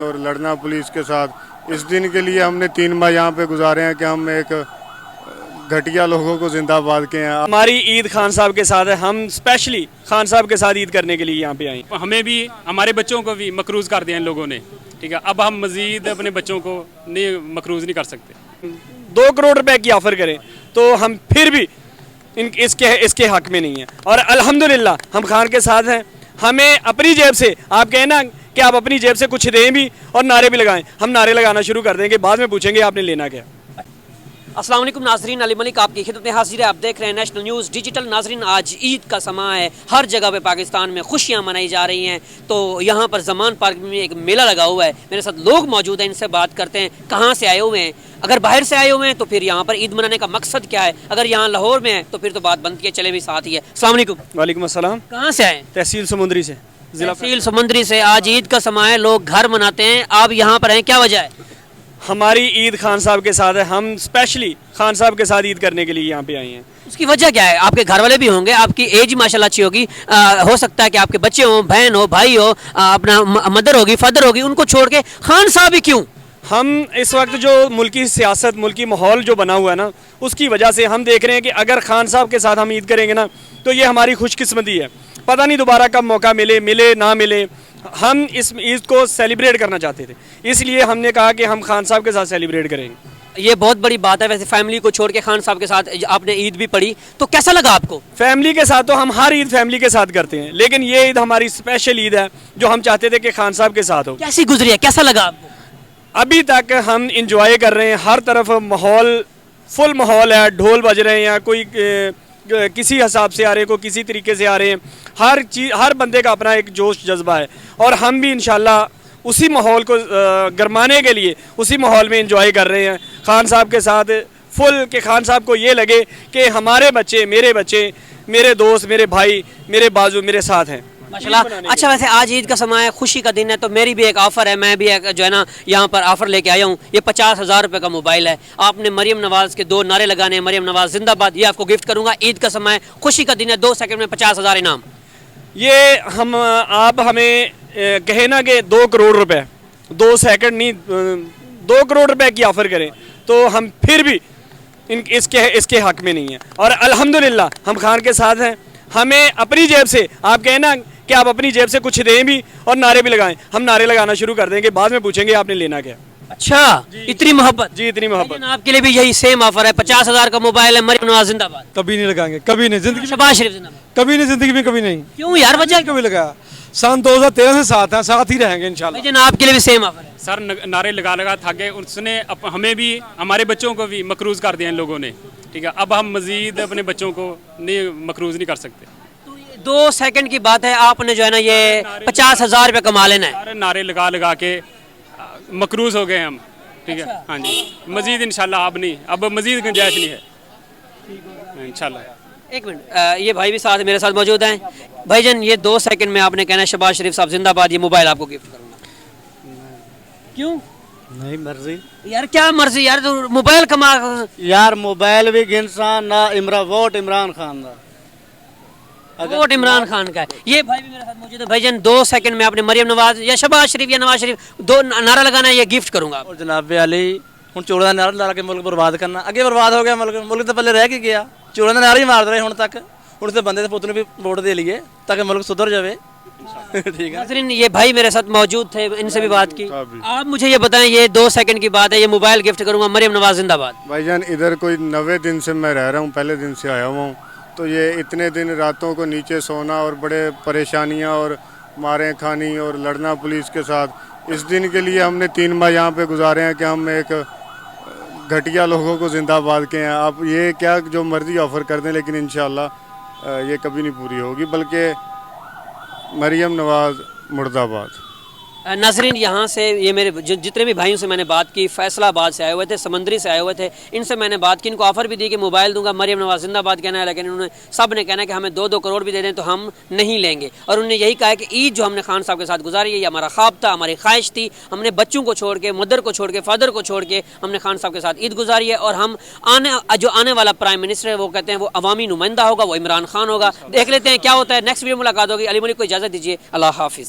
اور لڑنا پولیس کے ساتھ. اس دن کے لیے ہم نے 3 ماہ یہاں پہ گزارے ہیں کہ ہم ایک گھٹیا لوگوں کو زندہ باد کے ہیں. ہماری عید خان صاحب کے ساتھ ہے. ہم اسپیشلی خان صاحب کے ساتھ عید کرنے کے لیے یہاں پہ آئے ہیں. ہمیں بھی ہمارے بچوں کو بھی مقروض کر دیا ان لوگوں نے. ٹھیک ہے, اب ہم مزید اپنے بچوں کو مقروض نہیں کر سکتے. 2 کروڑ روپے کی آفر کریں تو ہم پھر بھی اس کے حق میں نہیں ہیں. اور الحمدللہ ہم خان کے ساتھ ہیں. ہمیں اپنی جیب سے, آپ کہیں نا کہ آپ اپنی جیب سے کچھ دیں بھی اور نعرے بھی لگائیں, ہم نعرے لگانا شروع کر دیں گے. بعد میں پوچھیں گے آپ نے لینا کیا. السلام علیکم ناظرین, علی ملک آپ کی خدمت میں حاضر ہے. آپ دیکھ رہے ہیں نیشنل نیوز ڈیجیٹل. ناظرین, آج عید کا سماں ہے. ہر جگہ پہ پاکستان میں خوشیاں منائی جا رہی ہیں. تو یہاں پر زمان پارک میں ایک میلہ لگا ہوا ہے. میرے ساتھ لوگ موجود ہیں, ان سے بات کرتے ہیں کہاں سے آئے ہوئے ہیں. اگر باہر سے آئے ہوئے ہیں تو پھر یہاں پر عید منانے کا مقصد کیا ہے. اگر یہاں لاہور میں ہے تو پھر تو بات بنتی ہے, چلے بھی ساتھ ہی ہے. السلام علیکم. وعلیکم السلام. کہاں سے آئے؟ تحصیل سمندری سے, ضلع تحصیل سمندری سے. آج عید کا سماں ہے, لوگ گھر مناتے ہیں, آپ یہاں پر ہیں, کیا وجہ ہے؟ ہماری عید خان صاحب کے ساتھ ہے. ہم اسپیشلی خان صاحب کے ساتھ عید کرنے کے لیے یہاں پہ آئے ہیں. اس کی وجہ کیا ہے؟ آپ کے گھر والے بھی ہوں گے, آپ کی ایج ماشاءاللہ اچھی ہوگی, ہو سکتا ہے کہ آپ کے بچے ہوں, بہن ہو, بھائی ہو, اپنا مدر ہوگی, فادر ہوگی, ان کو چھوڑ کے خان صاحب ہی کیوں؟ ہم اس وقت جو ملکی سیاست, ملکی ماحول جو بنا ہوا ہے نا, اس کی وجہ سے ہم دیکھ رہے ہیں کہ اگر خان صاحب کے ساتھ ہم عید کریں گے نا تو یہ ہماری خوش قسمتی ہے. پتہ نہیں دوبارہ کب موقع ملے نہ ملے. ہم اس عید کو سیلیبریٹ کرنا چاہتے تھے, اس لیے ہم نے کہا کہ ہم خان صاحب کے ساتھ سیلیبریٹ کریں گے. یہ بہت بڑی بات ہے. ویسے فیملی کو چھوڑ کے خان صاحب کے ساتھ آپ نے عید بھی پڑھی, تو کیسا لگا آپ کو؟ فیملی کے ساتھ تو ہم ہر عید فیملی کے ساتھ کرتے ہیں, لیکن یہ عید ہماری اسپیشل عید ہے جو ہم چاہتے تھے کہ خان صاحب کے ساتھ ہو. کیسی گزری ہے, کیسا لگا آپ کو؟ ابھی تک ہم انجوائے کر رہے ہیں. ہر طرف ماحول فل ماحول ہے, ڈھول بج رہے ہیں, یا کوئی کسی حساب سے آ رہے ہیں, کوئی کسی طریقے سے آ رہے ہیں. ہر بندے کا اپنا ایک جوش جذبہ ہے, اور ہم بھی انشاءاللہ اسی ماحول کو گرمانے کے لیے اسی ماحول میں انجوائے کر رہے ہیں خان صاحب کے ساتھ فل. کہ خان صاحب کو یہ لگے کہ ہمارے بچے, میرے دوست, میرے بھائی, میرے بازو میرے ساتھ ہیں ماشاءاللہ. اچھا, ویسے آج عید کا سماں ہے, خوشی کا دن ہے, تو میری بھی ایک آفر ہے. میں بھی ایک جو ہے نا یہاں پر آفر لے کے آیا ہوں. یہ 50,000 روپے کا موبائل ہے. آپ نے مریم نواز کے 2 نعرے لگانے ہیں, مریم نواز زندہ باد. یہ آپ کو گفٹ کروں گا. عید کا سماں ہے, خوشی کا دن ہے, 2 سیکنڈ میں 50,000 انعام. یہ آپ ہمیں کہیں نا کہ 2 کروڑ روپے, 2 سیکنڈ نہیں, 2 کروڑ روپے کی آفر کریں تو ہم پھر بھی اس کے حق میں نہیں ہیں. اور الحمدللہ ہم خان کے ساتھ ہیں. ہمیں اپنی جیب سے, آپ کہیں نا کہ آپ اپنی جیب سے کچھ دیں بھی اور نعرے بھی لگائیں, ہم نعرے لگانا شروع کر دیں گے. بعد میں پوچھیں گے آپ نے لینا کیا. اچھا, اتنی محبت. جی, اتنی محبت. آپ کے لیے بھی یہی سیم آفر ہے. 50,000 کا موبائل ہے, مریم نواز زندہ باد. کبھی نہیں لگائیں گے, کبھی نہیں زندگی میں, شہباز شریف زندہ باد. کبھی نہیں زندگی میں, کبھی نہیں. کیوں یار, وجہ کبھی لگایا. سن 2013 سے ساتھ ہیں, ساتھ ہی رہیں گے انشاءاللہ. بھائی جان, آپ کے لیے بھی سیم آفر ہے. سر نعرے لگا تھک گئے. اس نے ہمیں بھی ہمارے بچوں کو بھی مقروض کر دیا ان لوگوں نے. ٹھیک ہے, اب ہم مزید اپنے بچوں کو مقروض نہیں کر سکتے. 2 سیکنڈ کی بات ہے, آپ نے جو ہے نا یہ 50,000 روپے کما لینا ہے. سارے نعرے لگا کے مقروض ہو گئے ہم. ٹھیک ہے, ہاں جی, مزید انشاءاللہ اب نہیں, اب مزید گنجائش نہیں ہے انشاءاللہ. ایک منٹ, یہ بھائی بھی ساتھ میرے ساتھ موجود ہیں. بھائی جان, یہ 2 سیکنڈ میں آپ نے کہنا ہے شہباز شریف صاحب زندہ باد. یہ موبائل آپ کو گفٹ کروں گا. کیوں نہیں مرضی یار, کیا مرضی یار, تو موبائل کما یار. موبائل بھی گنسان نہ ووٹ عمران خان دا, ووٹ عمران خان کا ہے. یہ بھائی بھی میرے ساتھ موجود ہے. بھائی جان, 2 سیکنڈ میں آپ نے مریم نواز یا شہباز شریف یا نواز شریف 2 نعرہ لگانا ہے, یہ گفٹ کروں گا. اور جناب علی ہوں چوڑا کا نعرہ لا کے ملک برباد کرنا. اگے برباد ہو گیا ملک تو پہلے رہ کے گیا. چوڑا کا نعرہ ہی مار رہے ہوں تک. ہوں تو بندے پوت نے بھی ووٹ دے لیے تاکہ ملک سدھر جائے. ٹھیک ہے ناظرین, یہ بھائی میرے ساتھ موجود تھے, ان سے بھی بات کی. آپ مجھے یہ بتائیں, یہ 2 سیکنڈ کی بات ہے, یہ موبائل گفٹ کروں گا, مریم نواز زندہ باد. بھائی جان, ادھر کوئی 90 دن سے میں رہ رہا ہوں, پہلے دن سے آیا ہوا ہوں. تو یہ اتنے دن راتوں کو نیچے سونا اور بڑے پریشانیاں اور ماریں کھانی اور لڑنا پولیس کے ساتھ, اس دن کے لیے ہم نے 3 ماہ یہاں پہ گزارے ہیں کہ ہم ایک گھٹیا لوگوں کو زندہ باد کے ہیں. آپ یہ کیا جو مرضی آفر کر دیں, لیکن انشاءاللہ یہ کبھی نہیں پوری ہوگی, بلکہ مریم نواز مرد آباد. ناظرین, یہاں سے یہ میرے جتنے بھی بھائیوں سے میں نے بات کی, فیصلہ آباد سے آئے ہوئے تھے, سمندری سے آئے ہوئے تھے, ان سے میں نے بات کی. ان کو آفر بھی دی کہ موبائل دوں گا, مریم نواز زندہ باد کہنا ہے, لیکن انہوں نے سب نے کہنا ہے کہ ہمیں 2 کروڑ بھی دے دیں تو ہم نہیں لیں گے. اور انہوں نے یہی کہا کہ عید جو ہم نے خان صاحب کے ساتھ گزاری ہے, یہ ہمارا خواب تھا, ہماری خواہش تھی. ہم نے بچوں کو چھوڑ کے, مدر کو چھوڑ کے, فادر کو چھوڑ کے ہم نے خان صاحب کے ساتھ عید گزاری ہے. اور ہم آنے والا پرائم منسٹر ہے, وہ کہتے ہیں وہ عوامی نمائندہ ہوگا, وہ عمران خان ہوگا. دیکھ لیتے ہیں کیا ہوتا ہے. نیکسٹ ویڈیو ملاقات ہوگی. علی ملک کو اجازت دیجیے, اللہ حافظ.